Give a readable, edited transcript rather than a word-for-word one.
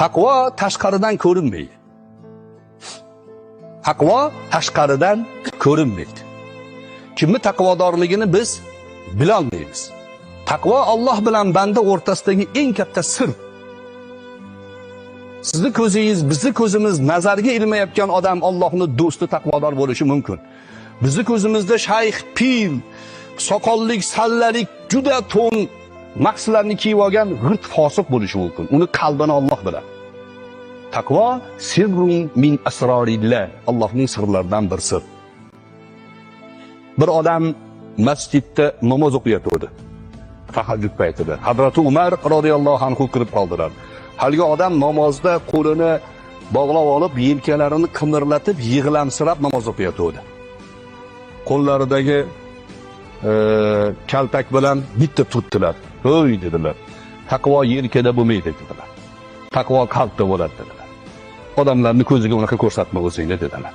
Taqvo tashqaridan ko'rinmaydi. Taqvo tashqaridan ko'rinmaydi. Kimni taqvodorligini biz bila olmaymiz. Taqvo Alloh bilan banda o'rtasidagi eng katta sir. Sizni ko'zingiz, bizni ko'zimiz nazarga ilmayotgan odam Allohning do'sti taqvodor bo'lishi mumkin. Bizni ko'zimizda shayx, pir, soqollik, sallalik, juda to'n maqsadlarni kiyib olgan g'irt fosiq bo'lishi mumkin. Uni qalbini Alloh biladi. Taqvo sirrun min asrorillah, Allohning sirlaridan bir sir. Bir odam masjidda namoz o'qiyotdi. Tahajjud paytida. Hazrat Umar radhiyallohu anhu kirib qoldilar. Haligi odam namozda qo'lini bog'lab olib, yelkalarini qimirlatib, yig'lamsirab namoz o'qiyotdi. Qo'llaridagi kaltak bilan bitta turtdilar. "Hoy" dedilar. "Taqvo yelkada bo'lmaydi" dedilar. "Taqvo qalbda bo'ladi" dedilar. "Odamlarni ko'ziga unaqa ko'rsatma o'zingni" dedilar.